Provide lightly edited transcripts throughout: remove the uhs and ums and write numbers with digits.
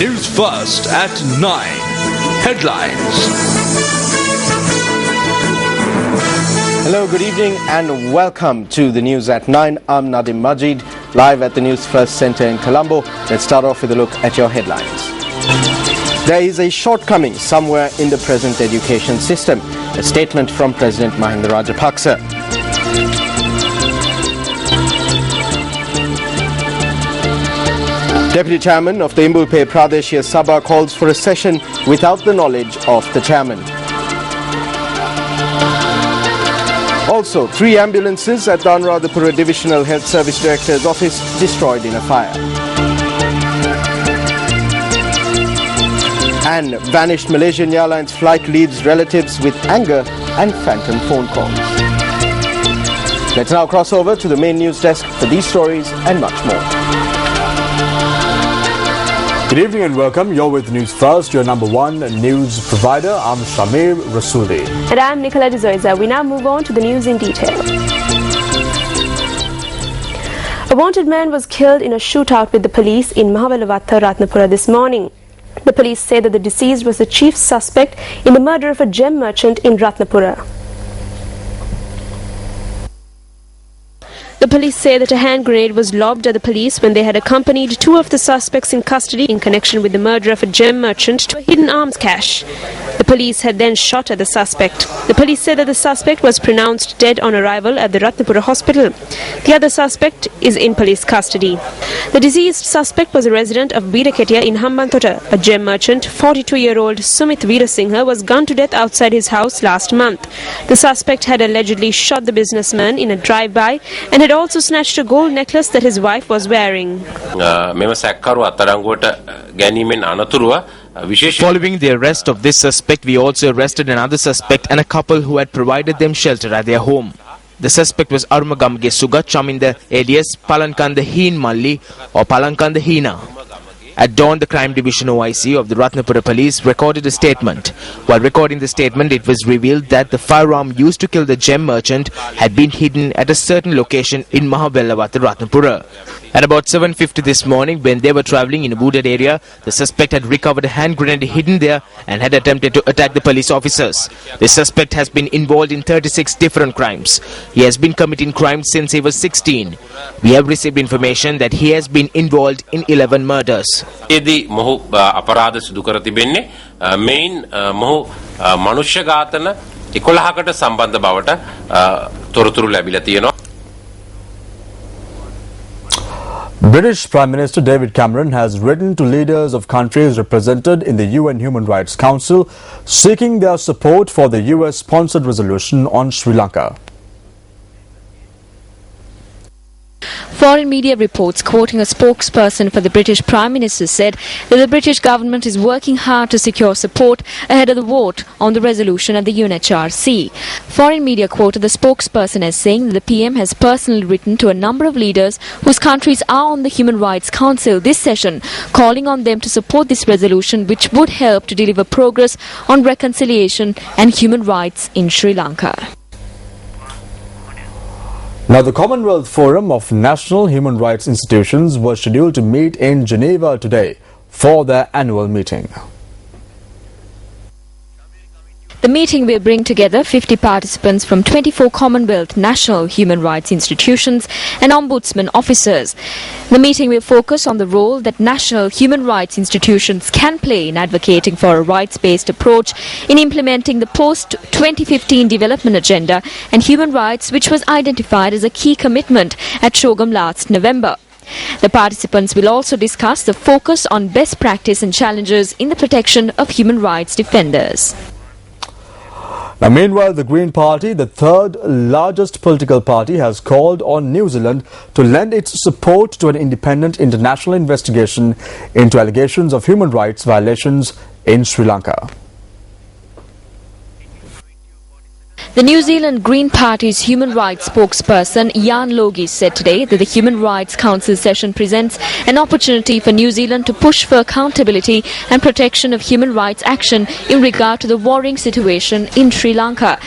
Newsfirst at 9. Headlines. Hello, good evening and welcome to the news at 9. I'm Nadim Majid, live at the Newsfirst Centre in Colombo. Let's start off with a look at your headlines. There is a shortcoming somewhere in the present education system. A statement from President Mahinda Rajapaksa. Deputy Chairman of the Imbulpe Pradeshia Sabha calls for a session without the knowledge of the Chairman. Also, 3 ambulances at the Anuradhapura Divisional Health Service Director's office destroyed in a fire. And vanished Malaysian Airlines flight leaves relatives with anger and phantom phone calls. Let's now cross over to the main news desk for these stories and much more. Good evening and welcome. You're with Newsfirst, your number one news provider. I'm Shamir Rasuli. And I'm Nicola D'Zoiza. We now move on to the news in detail. A wanted man was killed in a shootout with the police in Mahawalawatha, Ratnapura this morning. The police say that the deceased was the chief suspect in the murder of a gem merchant in Ratnapura. The police say that a hand grenade was lobbed at the police when they had accompanied 2 of the suspects in custody in connection with the murder of a gem merchant to a hidden arms cache. The police had then shot at the suspect. The police said that the suspect was pronounced dead on arrival at the Ratnapura hospital. The other suspect is in police custody. The deceased suspect was a resident of Veeraketia in Hambantota. A gem merchant, 42-year-old Sumit Veerasinghe, was gunned to death outside his house last month. The suspect had allegedly shot the businessman in a drive-by and had also snatched a gold necklace that his wife was wearing. Following the arrest of this suspect, we also arrested another suspect and a couple who had provided them shelter at their home. The suspect was Arumagamge Sugat Chaminda alias Palankanda Heen Malli or Palankanda Heena. At dawn, the Crime Division OIC of the Ratnapura Police recorded a statement. While recording the statement, it was revealed that the firearm used to kill the gem merchant had been hidden at a certain location in Mahawalawatha, Ratnapura. At about 7:50 this morning, when they were travelling in a wooded area, the suspect had recovered a hand grenade hidden there and had attempted to attack the police officers. The suspect has been involved in 36 different crimes. He has been committing crimes since he was 16. We have received information that he has been involved in 11 murders. එදී මොහු අපරාධ සිදු කර තිබෙන්නේ මේන් මොහු මනුෂ්‍ය ඝාතන 11කට සම්බන්ධ බවට තොරතුරු ලැබිලා තියෙනවා. British Prime Minister David Cameron has written to leaders of countries represented in the UN Human Rights Council seeking their support for the US-sponsored resolution on Sri Lanka. Foreign media reports quoting a spokesperson for the British Prime Minister said that the British government is working hard to secure support ahead of the vote on the resolution at the UNHRC. Foreign media quoted the spokesperson as saying that the PM has personally written to a number of leaders whose countries are on the Human Rights Council this session, calling on them to support this resolution which would help to deliver progress on reconciliation and human rights in Sri Lanka. Now, the Commonwealth Forum of National Human Rights Institutions was scheduled to meet in Geneva today for their annual meeting. The meeting will bring together 50 participants from 24 Commonwealth national human rights institutions and ombudsman officers. The meeting will focus on the role that national human rights institutions can play in advocating for a rights-based approach in implementing the post-2015 development agenda and human rights, which was identified as a key commitment at Shogam last November. The participants will also discuss the focus on best practice and challenges in the protection of human rights defenders. Now, meanwhile, the Green Party, the third largest political party, has called on New Zealand to lend its support to an independent international investigation into allegations of human rights violations in Sri Lanka. The New Zealand Green Party's human rights spokesperson Jan Logi said today that the Human Rights Council session presents an opportunity for New Zealand to push for accountability and protection of human rights action in regard to the worrying situation in Sri Lanka.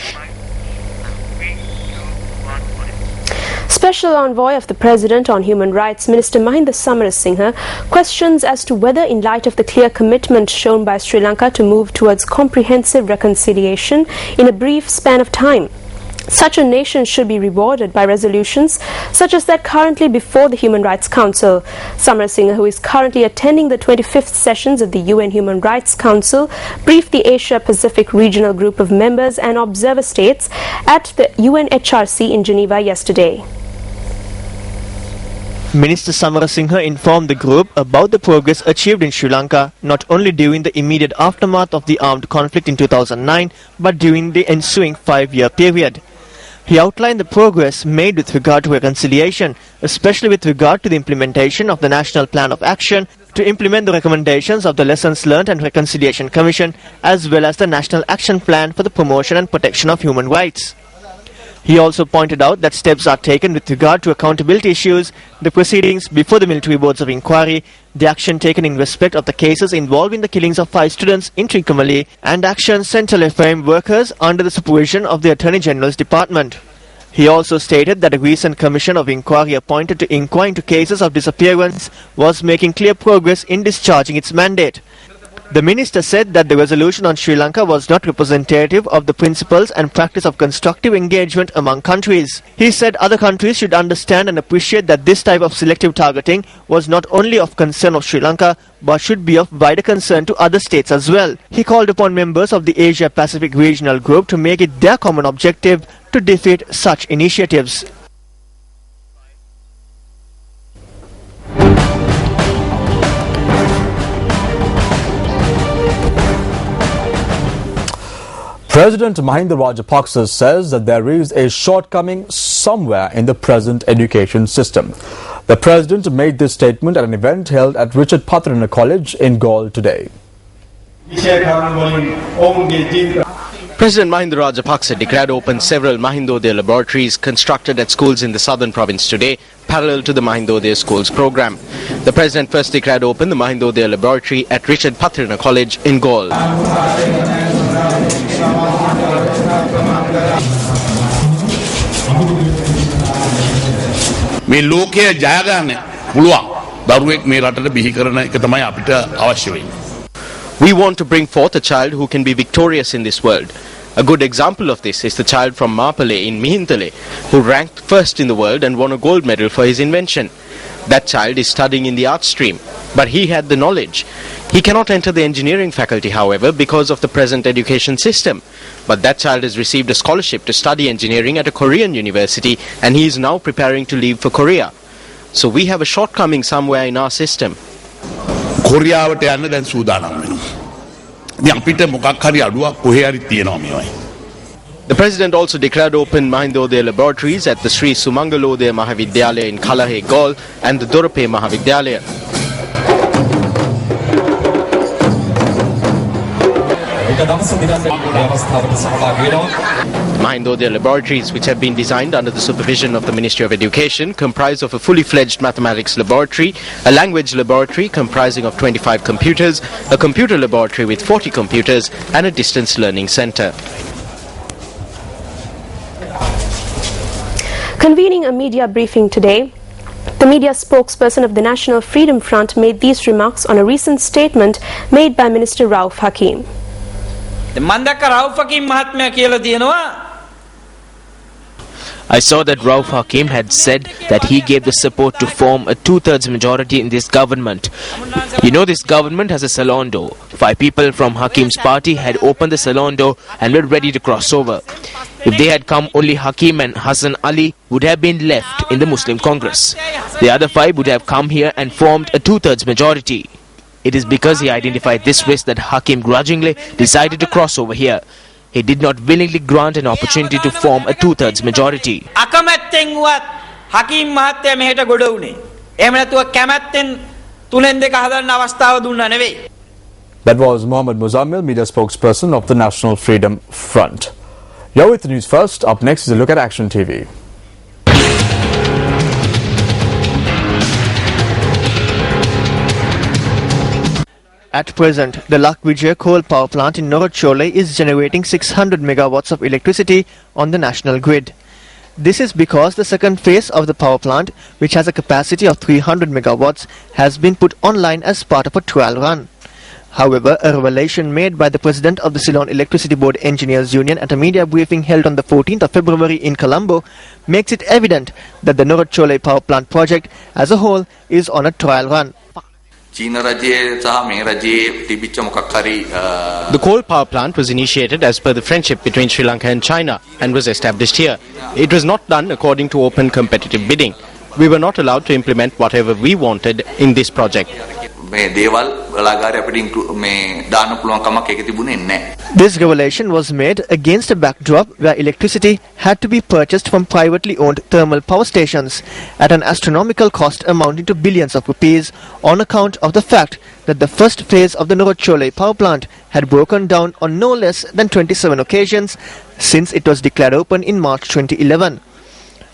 Special Envoy of the President on Human Rights, Minister Mahinda Samarasinghe, questions as to whether, in light of the clear commitment shown by Sri Lanka to move towards comprehensive reconciliation in a brief span of time, such a nation should be rewarded by resolutions such as that currently before the Human Rights Council. Samarasinghe, who is currently attending the 25th sessions of the UN Human Rights Council, briefed the Asia-Pacific Regional Group of members and observer states at the UNHRC in Geneva yesterday. Minister Samarasinghe informed the group about the progress achieved in Sri Lanka not only during the immediate aftermath of the armed conflict in 2009 but during the ensuing 5-year period. He outlined the progress made with regard to reconciliation, especially with regard to the implementation of the National Plan of Action to implement the recommendations of the Lessons Learned and Reconciliation Commission, as well as the National Action Plan for the Promotion and Protection of Human Rights. He also pointed out that steps are taken with regard to accountability issues, the proceedings before the military boards of inquiry, the action taken in respect of the cases involving the killings of 5 students in Trincomalee, and actions sent to LFM workers under the supervision of the Attorney General's Department. He also stated that a recent commission of inquiry appointed to inquire into cases of disappearance was making clear progress in discharging its mandate. The minister said that the resolution on Sri Lanka was not representative of the principles and practice of constructive engagement among countries. He said other countries should understand and appreciate that this type of selective targeting was not only of concern of Sri Lanka but should be of wider concern to other states as well. He called upon members of the Asia-Pacific Regional Group to make it their common objective to defeat such initiatives. President Mahinda Rajapaksa says that there is a shortcoming somewhere in the present education system. The president made this statement at an event held at Richard Pathrana College in Galle today. President Mahinda Rajapaksa declared open several Mahindodaya laboratories constructed at schools in the southern province today, parallel to the Mahindodaya Schools program. The president first declared open the Mahindodaya laboratory at Richard Pathrana College in Galle. මේ ලෝකයේ ජය ගන්න පුළුවන් දරුවෙක් මේ රටට බිහි කරන එක තමයි අපිට අවශ්‍ය වෙන්නේ. We want to bring forth a child who can be victorious in this world. A good example of this is the child from Mapale in Mihintale, who ranked first in the world and won a gold medal for his invention. That child is studying in the art stream, but he had the knowledge. He cannot enter the engineering faculty, however, because of the present education system. But that child has received a scholarship to study engineering at a Korean university, and he is now preparing to leave for Korea. So we have a shortcoming somewhere in our system. කොරියාවට යන්න දැන් සූදානම් වෙනවා. ඉතින් අපිට මොකක් හරි අඩුවක් කොහේ හරි තියෙනවා මේවයි. The president also declared open Mahindodaya laboratories at the Sri Sumangalodaya Mahavidyalaya in Kalahe, Galle, and the Dorape Mahavidyalaya. Mahindodaya laboratories, which have been designed under the supervision of the Ministry of Education, comprise of a fully fledged mathematics laboratory, a language laboratory comprising of 25 computers, a computer laboratory with 40 computers, and a distance learning center. Convening a media briefing today, the media spokesperson of the National Freedom Front made these remarks on a recent statement made by Minister Rauf Hakim. I saw that Rauf Hakim had said that he gave the support to form a 2/3 majority in this government. You know, this government has a salon door. 5 people from Hakim's party had opened the salon door and were ready to cross over. If they had come, only Hakim and Hassan Ali would have been left in the Muslim Congress. The other 5 would have come here and formed a 2/3 majority. It is because he identified this risk that Hakim grudgingly decided to cross over here. He did not willingly grant an opportunity to form a 2/3 majority. That was Mohammed Muzammil, media spokesperson of the National Freedom Front. You're with the news first. Up next is a look at Action TV. At present, the Lakvijaya coal power plant in Norachole is generating 600 megawatts of electricity on the national grid. This is because the second phase of the power plant, which has a capacity of 300 megawatts, has been put online as part of a trial run. However, a revelation made by the president of the Ceylon Electricity Board Engineers Union at a media briefing held on the 14th of February in Colombo makes it evident that the Norotchole power plant project as a whole is on a trial run. The coal power plant was initiated as per the friendship between Sri Lanka and China and was established here. It was not done according to open competitive bidding. We were not allowed to implement whatever we wanted in this project. This revelation was made against a backdrop where electricity had to be purchased from privately owned thermal power stations at an astronomical cost amounting to billions of rupees on account of the fact that the first phase of the Norotchole power plant had broken down on no less than 27 occasions since it was declared open in March 2011.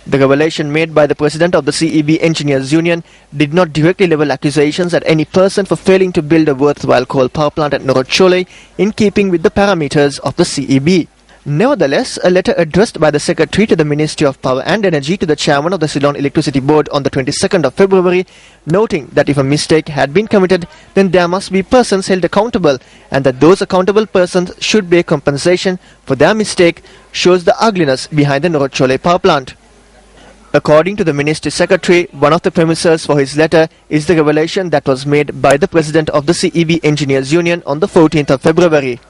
The revelation made by the president of the CEB Engineers Union did not directly level accusations at any person for failing to build a worthwhile coal power plant at Norotchole in keeping with the parameters of the CEB. Nevertheless, a letter addressed by the Secretary to the Ministry of Power and Energy to the Chairman of the Ceylon Electricity Board on the 22nd of February, noting that if a mistake had been committed, then there must be persons held accountable and that those accountable persons should pay compensation for their mistake, shows the ugliness behind the Norotchole power plant. According to the Ministry Secretary, one of the premises for his letter is the revelation that was made by the President of the CEB Engineers Union on the 14th of February.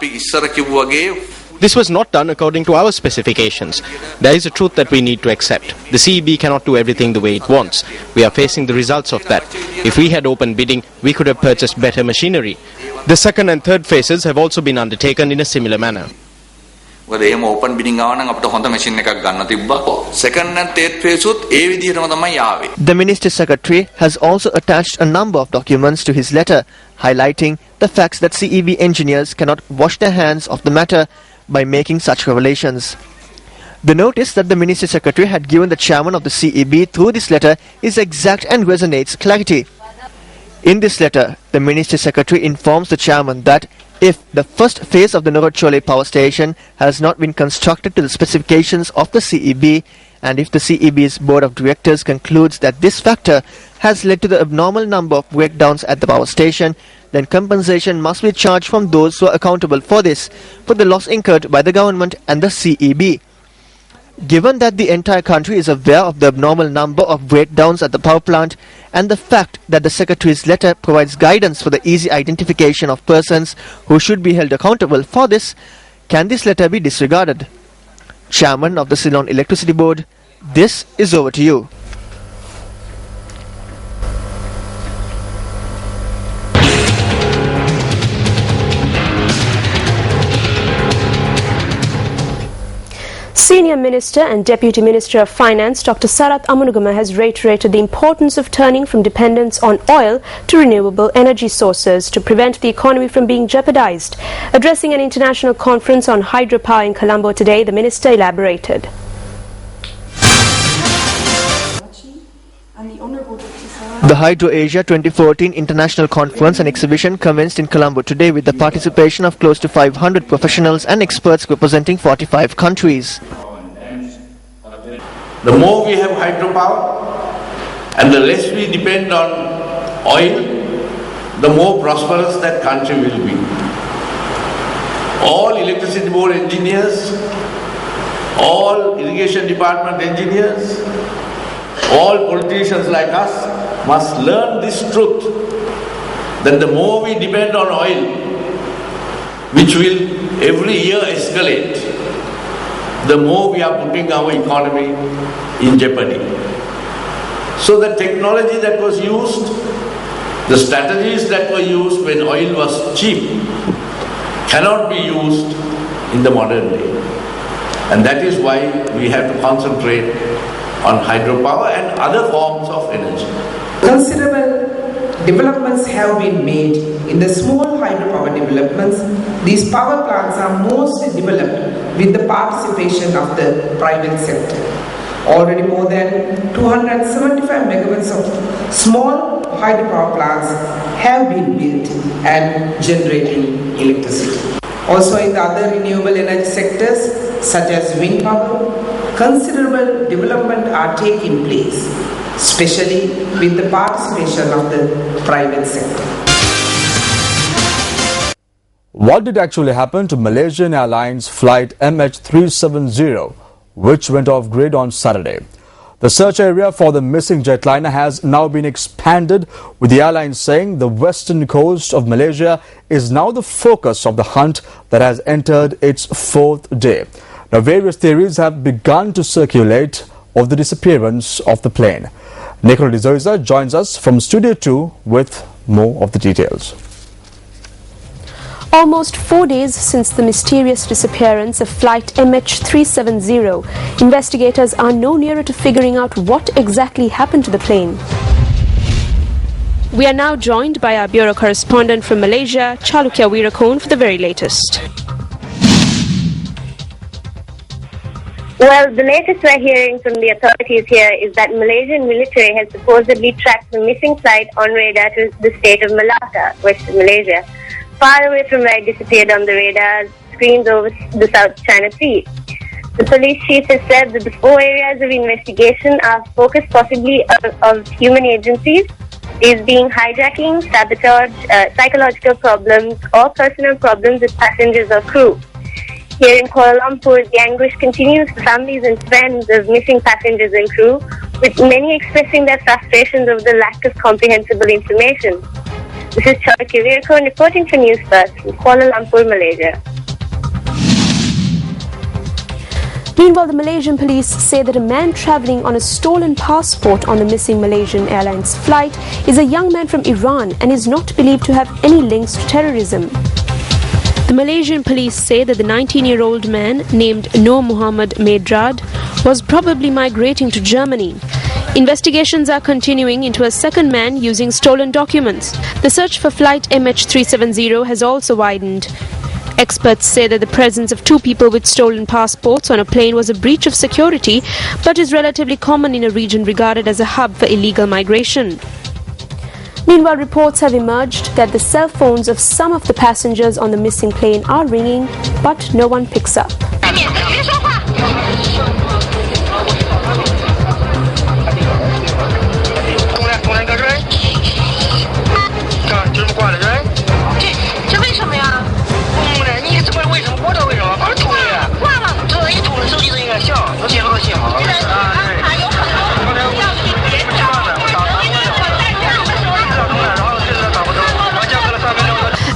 This was not done according to our specifications. There is a truth that we need to accept. The CEB cannot do everything the way it wants. We are facing the results of that. If we had open bidding, we could have purchased better machinery. The second and third phases have also been undertaken in a similar manner. open bidding machine second and third phase The Ministry Secretary has also attached a number of documents to his letter, highlighting the facts that CEB engineers cannot wash their hands of the matter by making such revelations. The notice that the Ministry Secretary had given the chairman of the CEB through this letter is exact and resonates clarity. In this letter, the Ministry Secretary informs the chairman that if the first phase of the Norotchole power station has not been constructed to the specifications of the CEB, and if the CEB's board of directors concludes that this factor has led to the abnormal number of breakdowns at the power station, then compensation must be charged from those who are accountable for this, for the loss incurred by the government and the CEB. Given that the entire country is aware of the abnormal number of breakdowns at the power plant and the fact that the Secretary's letter provides guidance for the easy identification of persons who should be held accountable for this, can this letter be disregarded? Chairman of the Ceylon Electricity Board, this is over to you. Senior Minister and Deputy Minister of Finance Dr. Sarath Amunugama has reiterated the importance of turning from dependence on oil to renewable energy sources to prevent the economy from being jeopardized. Addressing an international conference on hydropower in Colombo today, the minister elaborated. The Hydro Asia 2014 International Conference and Exhibition commenced in Colombo today with the participation of close to 500 professionals and experts representing 45 countries. The more we have hydropower and the less we depend on oil, the more prosperous that country will be. All electricity board engineers, all irrigation department engineers, all politicians like us must learn this truth, that the more we depend on oil, which will every year escalate, the more we are putting our economy in jeopardy. So the technology that was used, the strategies that were used when oil was cheap, cannot be used in the modern day. And that is why we have to concentrate on hydropower and other forms of energy. Considerable developments have been made in the small hydropower developments. These power plants are mostly developed with the participation of the private sector. Already more than 275 megawatts of small hydropower plants have been built and generating electricity. Also in the other renewable energy sectors such as wind power, considerable development are taking place, especially with the participation of the private sector. What did actually happen to Malaysian Airlines flight MH370, which went off grid on Saturday? The search area for the missing jetliner has now been expanded, with the airline saying the western coast of Malaysia is now the focus of the hunt that has entered its fourth day. Now, various theories have begun to circulate of the disappearance of the plane. Nicola De Souza joins us from Studio 2 with more of the details. Almost 4 days since the mysterious disappearance of flight MH370, investigators are no nearer to figuring out what exactly happened to the plane. We are now joined by our bureau correspondent from Malaysia, Chalukya Weerakon, for the very latest. Well, the latest we're hearing from the authorities here is that Malaysian military has supposedly tracked the missing flight on radar to the state of Malacca, Western Malaysia, far away from where it disappeared on the radar screens over the South China Sea. The police chief has said that the 4 areas of investigation are focused possibly of human agencies, is being hijacking, sabotage, psychological problems, or personal problems with passengers or crew. Here in Kuala Lumpur, the anguish continues for families and friends of missing passengers and crew, with many expressing their frustrations over the lack of comprehensible information. This is Chalukya Weerakon reporting for Newsfirst from Kuala Lumpur, Malaysia. Meanwhile, the Malaysian police say that a man travelling on a stolen passport on the missing Malaysian Airlines flight is a young man from Iran and is not believed to have any links to terrorism. The Malaysian police say that the 19-year-old man, named Noor Muhammad Medrad, was probably migrating to Germany. Investigations are continuing into a second man using stolen documents. The search for flight MH370 has also widened. Experts say that the presence of 2 people with stolen passports on a plane was a breach of security, but is relatively common in a region regarded as a hub for illegal migration. Meanwhile, reports have emerged that the cell phones of some of the passengers on the missing plane are ringing, but no one picks up.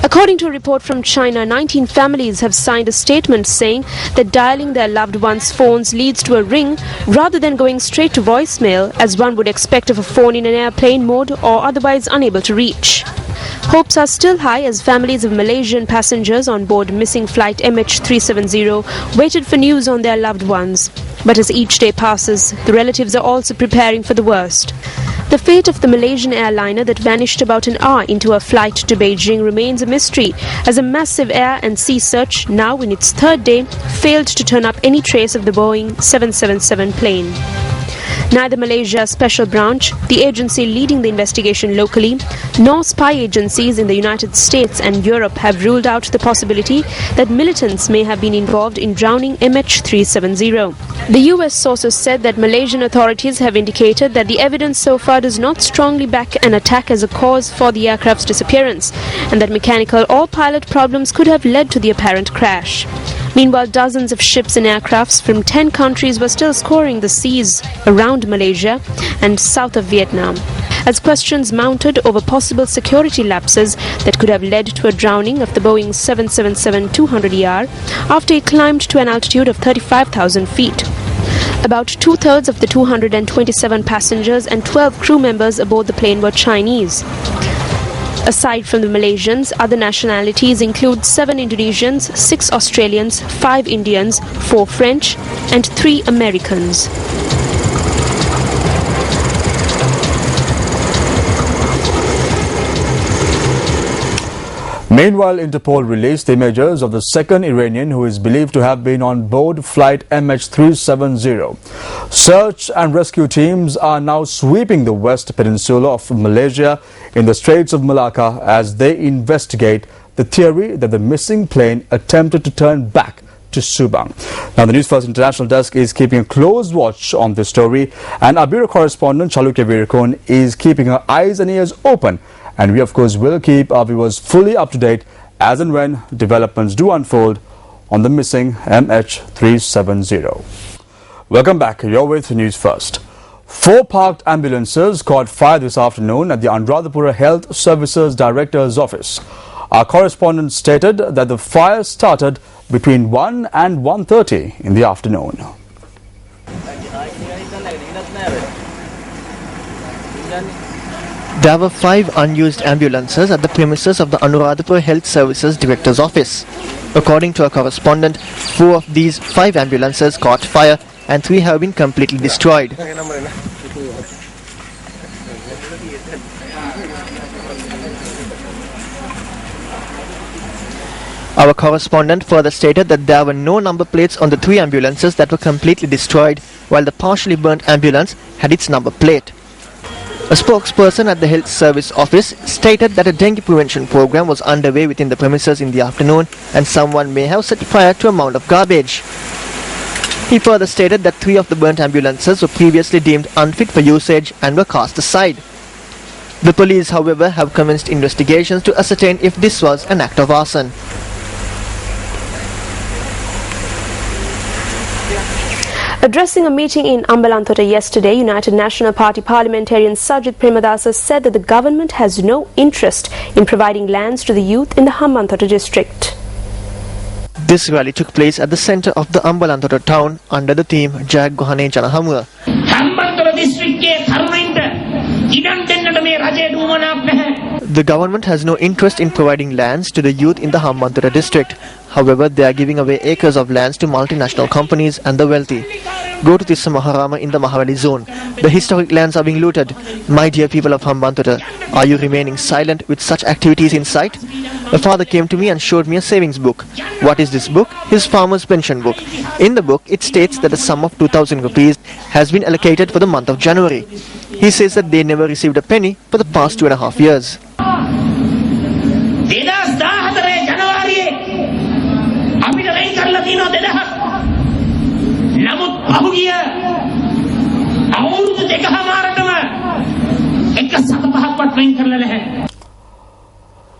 According to a report from China, 19 families have signed a statement saying that dialing their loved ones' phones leads to a ring rather than going straight to voicemail, as one would expect of a phone in an airplane mode or otherwise unable to reach. Hopes are still high as families of Malaysian passengers on board missing flight MH370 waited for news on their loved ones. But as each day passes, the relatives are also preparing for the worst. The fate of the Malaysian airliner that vanished about an hour into a flight to Beijing remains a mystery, as a massive air and sea search, now in its 3rd day, failed to turn up any trace of the Boeing 777 plane. Neither Malaysia's special branch, the agency leading the investigation locally, nor spy agencies in the United States and Europe have ruled out the possibility that militants may have been involved in drowning MH370. The US sources said that Malaysian authorities have indicated that the evidence so far does not strongly back an attack as a cause for the aircraft's disappearance, and that mechanical or pilot problems could have led to the apparent crash. Meanwhile, dozens of ships and aircrafts from 10 countries were still scoring the seas around Malaysia and south of Vietnam, as questions mounted over possible security lapses that could have led to a drowning of the Boeing 777-200ER after it climbed to an altitude of 35,000 feet. About 2/3 of the 227 passengers and 12 crew members aboard the plane were Chinese. Aside from the Malaysians, other nationalities include 7 Indonesians, 6 Australians, 5 Indians, 4 French, and 3 Americans. Meanwhile, Interpol released images of the second Iranian who is believed to have been on board flight MH370. Search and rescue teams are now sweeping the West Peninsula of Malaysia in the Straits of Malacca as they investigate the theory that the missing plane attempted to turn back to Subang. Now, the Newsfirst International Desk is keeping a close watch on this story, and our bureau correspondent Chalukya Virkon is keeping her eyes and ears open. And we, of course, will keep our viewers fully up to date as and when developments do unfold on the missing MH370. Welcome back. You're with News First. 4 parked ambulances caught fire this afternoon at the Anuradhapura Health Services Director's office. Our correspondent stated that the fire started between 1 and 1:30 in the afternoon. There were 5 unused ambulances at the premises of the Anuradhapura Health Services Director's office. According to our correspondent, 4 of these 5 ambulances caught fire and 3 have been completely destroyed. Our correspondent further stated that there were no number plates on the 3 ambulances that were completely destroyed, while the partially burnt ambulance had its number plate. A spokesperson at the health service office stated that a dengue prevention program was underway within the premises in the afternoon and someone may have set fire to a mound of garbage. He further stated that 3 of the burnt ambulances were previously deemed unfit for usage and were cast aside. The police, however, have commenced investigations to ascertain if this was an act of arson. Addressing a meeting in Ambalanthota yesterday, United National Party parliamentarian Sajid Premadasa said that the government has no interest in providing lands to the youth in the Hambantota district. This rally took place at the centre of the Ambalanthota town under the theme Jag Gohane Janahamura. The government has no interest in providing lands to the youth in the Hambantota district. However, they are giving away acres of lands to multinational companies and the wealthy. Go to Tissa Maharama in the Mahavali zone. The historic lands are being looted. My dear people of Hambantota, are you remaining silent with such activities in sight? A father came to me and showed me a savings book. What is this book? His farmer's pension book. In the book, it states that a sum of 2,000 rupees has been allocated for the month of January. He says that they never received a penny for the past 2.5 years.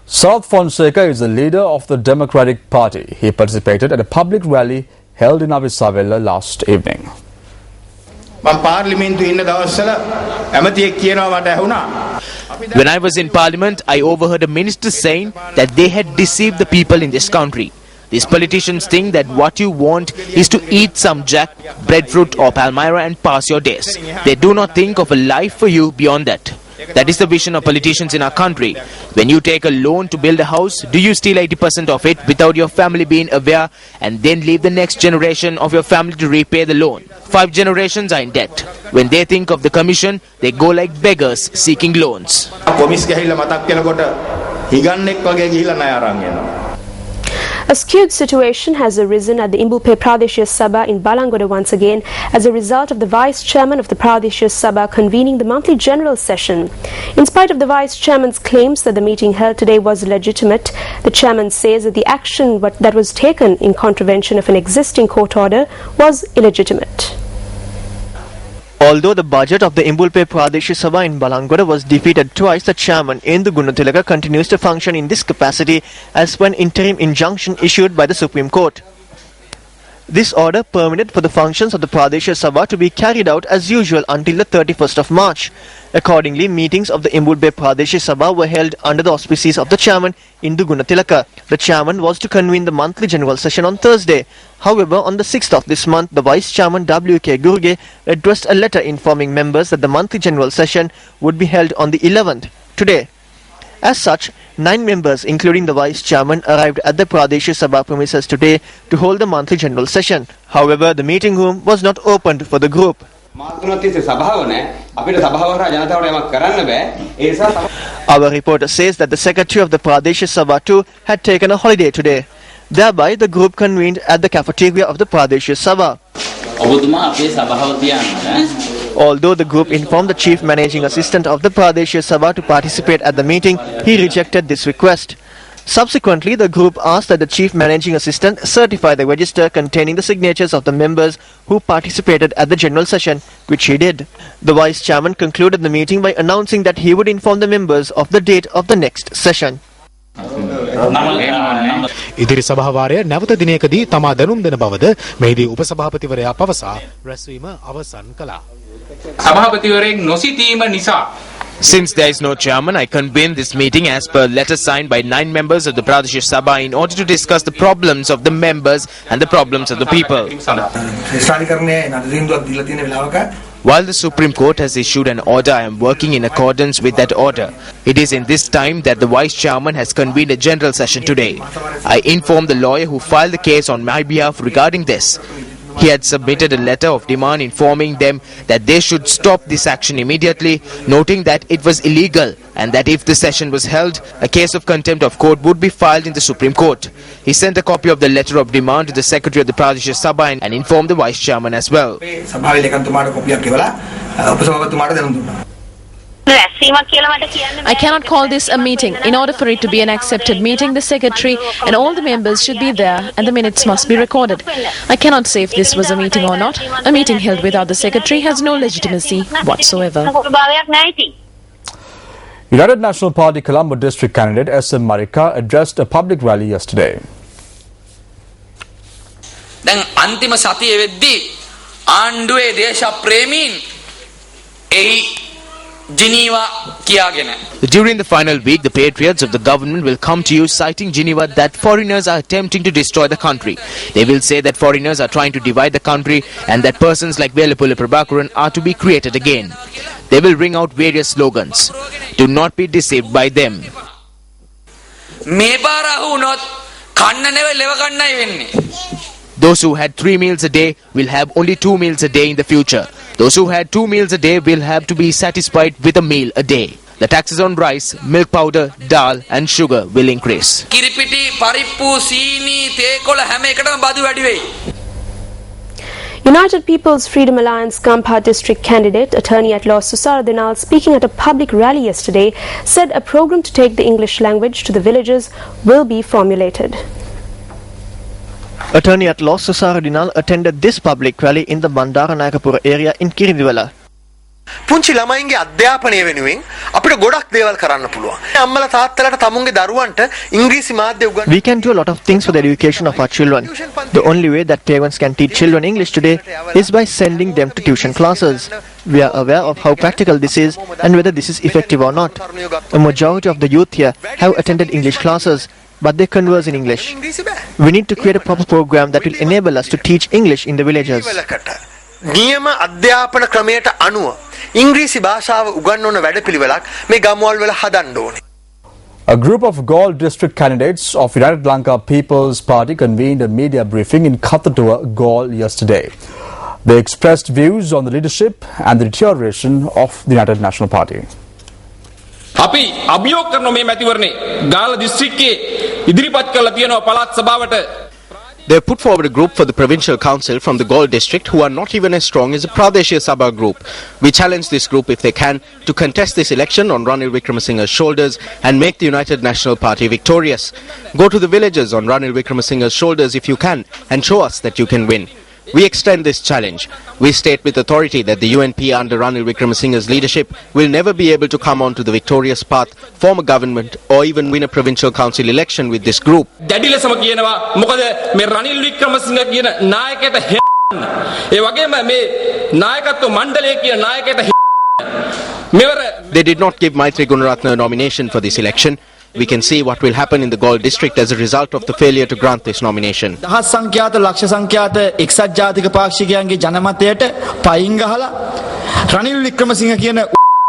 Sarath Fonseca is the leader of the Democratic Party. He participated at a public rally held in Avisavella last evening. When I was in Parliament, I overheard a minister saying that they had deceived the people in this country. These politicians think that what you want is to eat some jack, breadfruit or palmyra and pass your days. They do not think of a life for you beyond that. That is the vision of politicians in our country. When you take a loan to build a house, do you steal 80% of it without your family being aware and then leave the next generation of your family to repay the loan? 5 generations are in debt. When they think of the commission, they go like beggars seeking loans. A skewed situation has arisen at the Imbulpe Pradeshya Sabha in Balangoda once again as a result of the Vice Chairman of the Pradeshya Sabha convening the monthly general session. In spite of the Vice Chairman's claims that the meeting held today was legitimate, the Chairman says that the action that was taken in contravention of an existing court order was illegitimate. Although the budget of the Imbulpe Pradeshya Sabha in Balangoda was defeated twice, the chairman Indu Gunatilaka continues to function in this capacity as per an interim injunction issued by the Supreme Court. This order permitted for the functions of the Pradeshya Sabha to be carried out as usual until the 31st of March. Accordingly, meetings of the Imbulpe Pradeshya Sabha were held under the auspices of the chairman Indu Gunatilaka. The chairman was to convene the monthly general session on Thursday. However, on the 6th of this month, the Vice Chairman W.K. Gurge addressed a letter informing members that the monthly general session would be held on the 11th, today. As such, 9 members, including the Vice Chairman, arrived at the Pradeshya Sabha premises today to hold the monthly general session. However, the meeting room was not opened for the group. Our reporter says that the Secretary of the Pradeshya Sabha too had taken a holiday today. Thereby, the group convened at the cafeteria of the Pradeshya Sabha. Although the group informed the Chief Managing Assistant of the Pradeshya Sabha to participate at the meeting, he rejected this request. Subsequently, the group asked that the Chief Managing Assistant certify the register containing the signatures of the members who participated at the general session, which he did. The Vice Chairman concluded the meeting by announcing that he would inform the members of the date of the next session. ඉදිරි සභාවාරය නැවත දිනයකදී තමා දැනුම් දෙන බවද මෙහිදී උපසභාපතිවරයා පවසා රැස්වීම අවසන් කළා. සභාපතිවරයෙක් නොසිතීම නිසා Since there is no chairman, I convene this meeting as per letter signed by 9 members of the Pradesh Sabha in order to discuss the problems of the members and the problems of the people. While the Supreme Court has issued an order, I am working in accordance with that order. It is in this time that the Vice Chairman has convened a general session today. I informed the lawyer who filed the case on my behalf regarding this. He had submitted a letter of demand informing them that they should stop this action immediately, noting that it was illegal and that if the session was held, a case of contempt of court would be filed in the Supreme Court. He sent a copy of the letter of demand to the Secretary of the Pradesh Sabha and informed the Vice Chairman as well. I cannot call this a meeting. In order for it to be an accepted meeting, the Secretary and all the members should be there and the minutes must be recorded. I cannot say if this was a meeting or not. A meeting held without the Secretary has no legitimacy whatsoever. United National Party Colombo District candidate S.M. Marika addressed a public rally yesterday. During the final week, the patriots of the government will come to you citing Geneva that foreigners are attempting to destroy the country. They will say that foreigners are trying to divide the country and that persons like Velapula Prabhakaran are to be created again. They will ring out various slogans. Do not be deceived by them. Those who had 3 meals a day will have only 2 meals a day in the future. Those who had 2 meals a day will have to be satisfied with a meal a day. The taxes on rice, milk powder, dal and sugar will increase. United People's Freedom Alliance Kampa district candidate, attorney at law Susara Dinal, speaking at a public rally yesterday, said a program to take the English language to the villages will be formulated. Attorney at law Susara Dinal attended this public rally in the Bandaranayakapura area in Kiridiwala. පුංචි ළමයින්ගේ අධ්‍යාපනය වෙනුවෙන් අපිට ගොඩක් දේවල් කරන්න පුළුවන්. අම්මලා තාත්තලාට තමුන්ගේ දරුවන්ට ඉංග්‍රීසි මාධ්‍ය උගන්වන්න. We can do a lot of things for the education of our children. The only way that parents can teach children English today is by sending them to tuition classes. We are aware of how practical this is and whether this is effective or not. A majority of the youth here have attended English classes, but they converse in English. We need to create a proper program that will enable us to teach English in the villages. නියම අධ්‍යාපන ක්‍රමයට අනුව ඉංග්‍රීසි භාෂාව උගන්වන වැඩපිළිවෙලක් මේ ගම්වල වල හදන්න ඕනේ. A group of Gaul district candidates of United Lanka People's Party convened a media briefing in Kathatua, Gaul yesterday. They expressed views on the leadership and the deterioration of the United National Party. අපි අභියෝග කරන මේ මැතිවරණේ ගාල්ල දිස්ත්‍රික්කයේ ඉදිරිපත් කරලා තියෙනවා පළාත් සභාවට. They have put forward a group for the provincial council from the Gaul district who are not even as strong as the Pradesh Sabha group. We challenge this group, if they can, to contest this election on Ranil Wickramasinghe's shoulders and make the United National Party victorious. Go to the villages on Ranil Wickramasinghe's shoulders if you can and show us that you can win. We extend this challenge. We state with authority that the UNP under Ranil Wickramasinghe's leadership will never be able to come onto the victorious path, form a government or even win a provincial council election with this group. දැඩි ලෙසම කියනවා මොකද මේ රනිල් වික්‍රමසිංහ කියන නායකයට ඒ වගේම මේ නායකත්ව මණ්ඩලයේ කියන නායකයට They did not give Maitri Gunaratne a nomination for this election. We can see what will happen in the Gaul district as a result of the failure to grant this nomination. දහස් සංඛ්‍යාත ලක්ෂ සංඛ්‍යාත එක්සත් ජාතික පාක්ෂිකයන්ගේ ජනමතයට පයින් ගහලා රනිල් වික්‍රමසිංහ කියන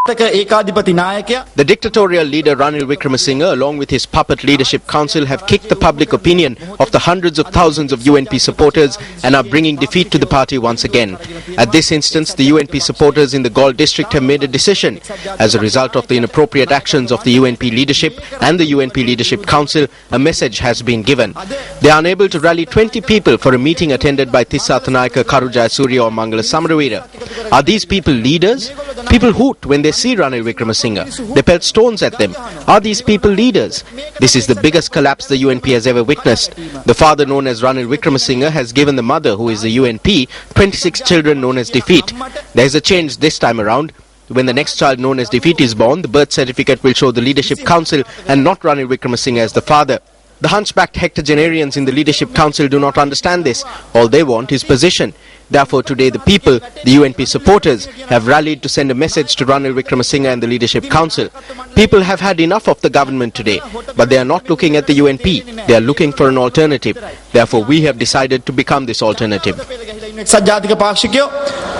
The dictatorial leader Ranil Wickramasinghe, along with his puppet leadership council, have kicked the public opinion of the hundreds of thousands of UNP supporters and are bringing defeat to the party once again. At this instance, the UNP supporters in the Gaul district have made a decision. As a result of the inappropriate actions of the UNP leadership and the UNP leadership council, a message has been given. They are unable to rally 20 people for a meeting attended by Tissathanayaka, Karujaya Surya or Mangala Samaravira. Are these people leaders? People hoot when they see Ranil Wickremesinghe. They pelt stones at them. Are these people leaders? This is the biggest collapse the UNP has ever witnessed. The father, known as Ranil Wickremesinghe, has given the mother, who is the UNP, 26 children known as Defeat. There is a change this time around. When the next child known as Defeat is born, the birth certificate will show the Leadership Council and not Ranil Wickremesinghe as the father. The hunchbacked hectogenarians in the Leadership Council do not understand this. All they want is position. Therefore, today the people, the UNP supporters, have rallied to send a message to Ranil Wickremesinghe and the Leadership Council. People have had enough of the government today, but they are not looking at the UNP. They are looking for an alternative. Therefore, we have decided to become this alternative.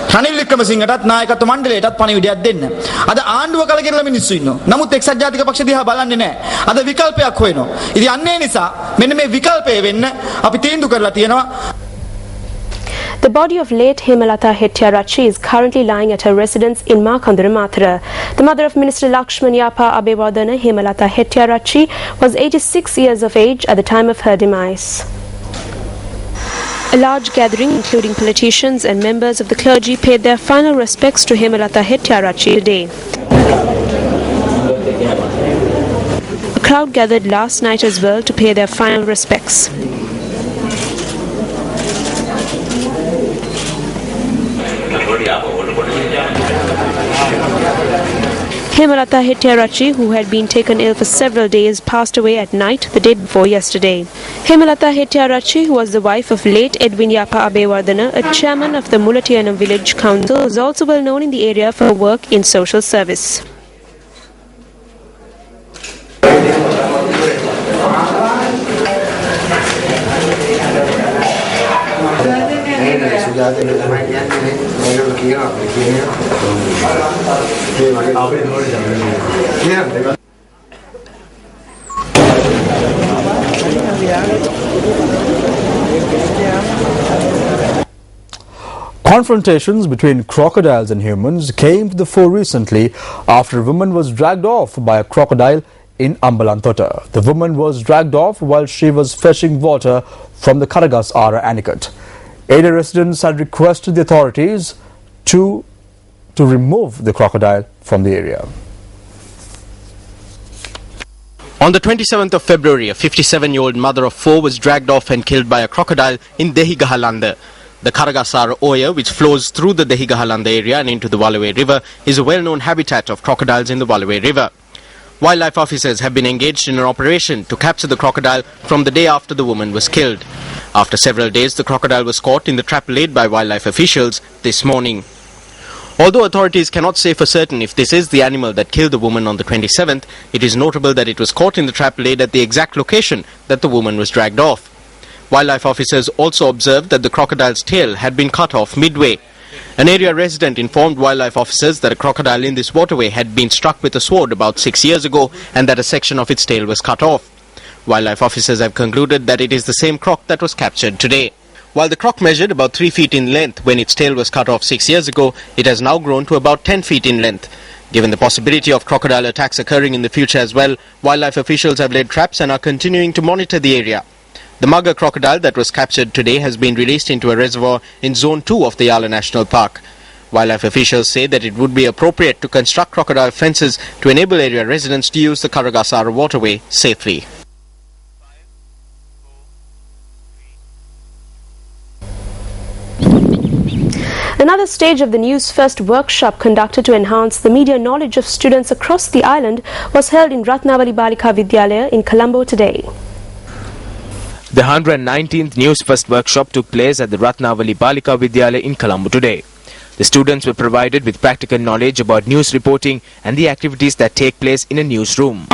Ranil වික්‍රමසිංහටත් නායකත්ව මණ්ඩලයටත් පණිවිඩයක් දෙන්න. අද ආණ්ඩුව කලකිරලා මිනිස්සු ඉන්නවා. නමුත් එක්සත් ජාතික පක්ෂ දිහා බලන්නේ නැහැ. අද විකල්පයක් හොයනවා. ඉතින් අන්නේ නිසා මෙන්න මේ විකල්පය වෙන්න අපි තීන්දුව කරලා තියෙනවා. The body of late Hemalata Hettiarachchi is currently lying at her residence in Markandura Mathura. The mother of Minister Lakshman Yapa Abewardana, Hemalata Hettiarachchi, was 86 years of age at the time of her demise. A large gathering, including politicians and members of the clergy, paid their final respects to Hemalata Hettiarachchi today. A crowd gathered last night as well to pay their final respects. Hemalata Hettiarachchi, who had been taken ill for several days, passed away at night the day before yesterday. Hemalata Hettiarachchi, who was the wife of late Edwin Yapa Abewardana, a chairman of the Mulatiyanam Village Council, was also well known in the area for her work in social service. Confrontations between crocodiles and humans came to the fore recently after a woman was dragged off by a crocodile in Ambalantota. The woman was dragged off while she was fetching water from the Karagas Ara Anicut. Area residents had requested the authorities to remove the crocodile from the area. On the 27th of February, a 57-year-old mother of 4 was dragged off and killed by a crocodile in Dehigahalanda. The Karagasara Oya, which flows through the Dehigahalanda area and into the Waluwe River, is a well-known habitat of crocodiles in the Waluwe River. Wildlife officers have been engaged in an operation to capture the crocodile from the day after the woman was killed. After several days, the crocodile was caught in the trap laid by wildlife officials this morning. Although authorities cannot say for certain if this is the animal that killed the woman on the 27th, it is notable that it was caught in the trap laid at the exact location that the woman was dragged off. Wildlife officers also observed that the crocodile's tail had been cut off midway. An area resident informed wildlife officers that a crocodile in this waterway had been struck with a sword about 6 years ago and that a section of its tail was cut off. Wildlife officers have concluded that it is the same croc that was captured today. While the croc measured about 3 feet in length when its tail was cut off 6 years ago, it has now grown to about 10 feet in length. Given the possibility of crocodile attacks occurring in the future as well, wildlife officials have laid traps and are continuing to monitor the area. The mugger crocodile that was captured today has been released into a reservoir in Zone 2 of the Yala National Park. Wildlife officials say that it would be appropriate to construct crocodile fences to enable area residents to use the Karagasara waterway safely. Another stage of the Newsfirst workshop conducted to enhance the media knowledge of students across the island was held in Ratnavali Balika Vidyalaya in Colombo today. The 119th Newsfirst workshop took place at the Ratnavali Balika Vidyalaya in Colombo today. The students were provided with practical knowledge about news reporting and the activities that take place in a newsroom.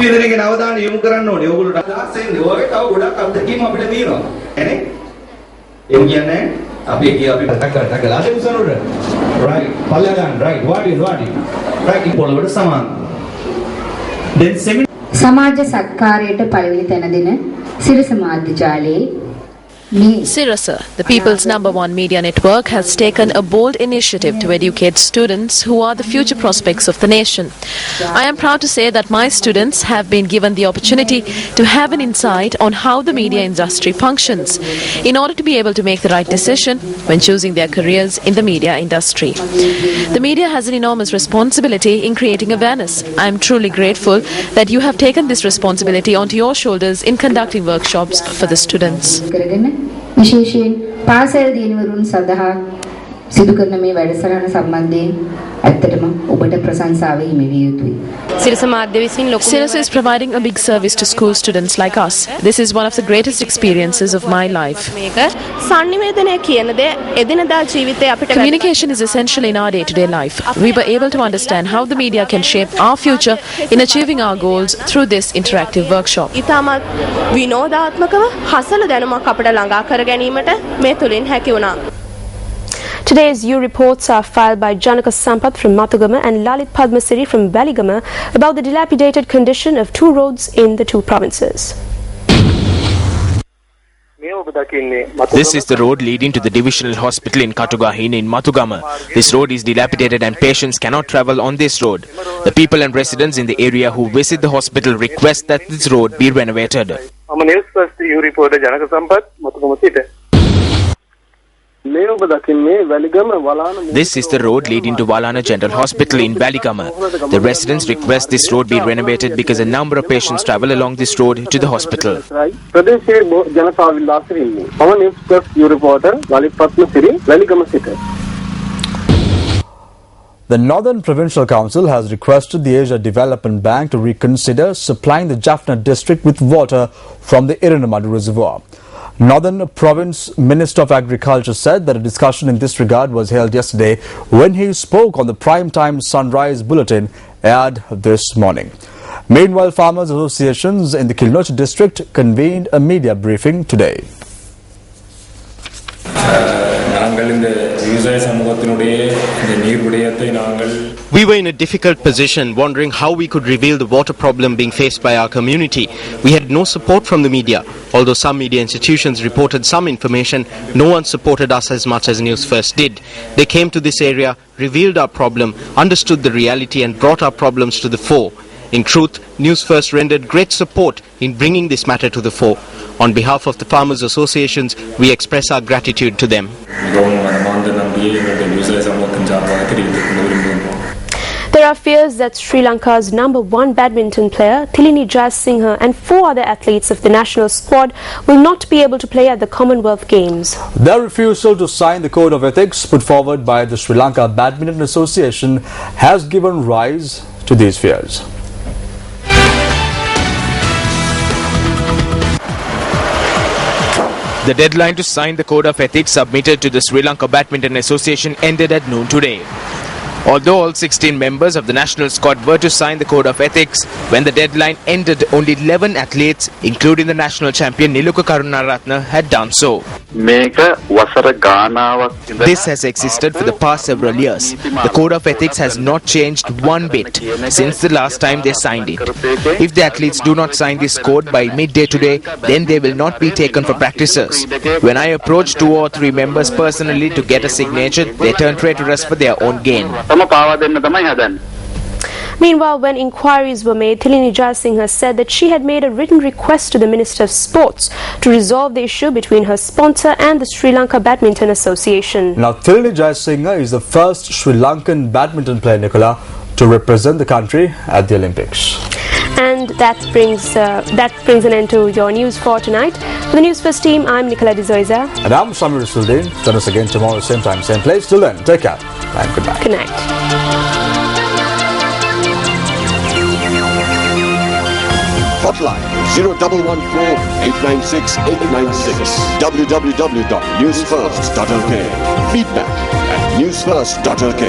සමාජ සත්කාරයට පළවෙනි තැන දෙන සිරස මාධ්‍ය ජාලයේ Sirasa, the people's #1 media network, has taken a bold initiative to educate students who are the future prospects of the nation. I am proud to say that my students have been given the opportunity to have an insight on how the media industry functions in order to be able to make the right decision when choosing their careers in the media industry. The media has an enormous responsibility in creating awareness. I am truly grateful that you have taken this responsibility onto your shoulders in conducting workshops for the students. විශේෂයෙන් පාසල් දිනවරුන් සඳහා සිදු කරන මේ වැඩසටහන සම්බන්ධයෙන් ඇත්තටම ඔබට ප්‍රශංසාව හිමි විය යුතුයි. Sirasa is providing a big service to school students like us. This is one of the greatest experiences of my life. Communication is essential in our day-to-day life. We were able to understand how the media can shape our future in achieving our goals through this interactive workshop. Today's U reports are filed by Janaka Sampath from Matugama and Lalit Padmasiri from Valigama about the dilapidated condition of two roads in the two provinces. This is the road leading to the divisional hospital in Katugahini in Matugama. This road is dilapidated and patients cannot travel on this road. The people and residents in the area who visit the hospital request that this road be renovated. I'm a Newsfirst U reporter Janaka Sampath, Matugama City. This is the road leading to Walana General Hospital in Valigama. The residents request this road be renovated because a number of patients travel along this road to the hospital. The Northern Provincial Council has requested the Asia Development Bank to reconsider supplying the Jaffna district with water from the Irinamadu Reservoir. Northern Province Minister of Agriculture said that a discussion in this regard was held yesterday when he spoke on the Primetime Sunrise Bulletin aired this morning. Meanwhile, farmers' associations in the Kilnoch district convened a media briefing today. We were in a difficult position, wondering how we could reveal the water problem being faced by our community. We had no support from the media. Although some media institutions reported some information, no one supported us as much as Newsfirst did. They came to this area, revealed our problem, understood the reality and brought our problems to the fore. In truth, Newsfirst rendered great support in bringing this matter to the fore. On behalf of the farmers' associations, we express our gratitude to them. There are fears that Sri Lanka's #1 badminton player Thilini Jayasinghe and 4 other athletes of the national squad will not be able to play at the Commonwealth Games. Their refusal to sign the code of ethics put forward by the Sri Lanka Badminton Association has given rise to these fears. The deadline to sign the Code of Ethics submitted to the Sri Lanka Badminton Association ended at noon today. Although all 16 members of the national squad were to sign the Code of Ethics, when the deadline ended, only 11 athletes, including the national champion Niluka Karunaratne, had done so. This has existed for the past several years. The Code of Ethics has not changed one bit since the last time they signed it. If the athletes do not sign this code by midday today, then they will not be taken for practices. When I approached 2 or 3 members personally to get a signature, they turned traitorous for their own gain. Meanwhile, when inquiries were made, Thilini Jayasinghe said that she had made a written request to the Minister of Sports to resolve the issue between her sponsor and the Sri Lanka Badminton Association. Now, Thilini Jayasinghe is the first Sri Lankan badminton player, Nicola, to represent the country at the Olympics. And that brings an end to your news for tonight. For the Newsfirst team, I'm Nicola D'Zoiza. And I'm Samir Suldin. Join us again tomorrow, same time, same place. Till then, take care and good night. Good night. Hotline 0114 896 896. www.newsfirst.lk. Feedback at newsfirst.lk.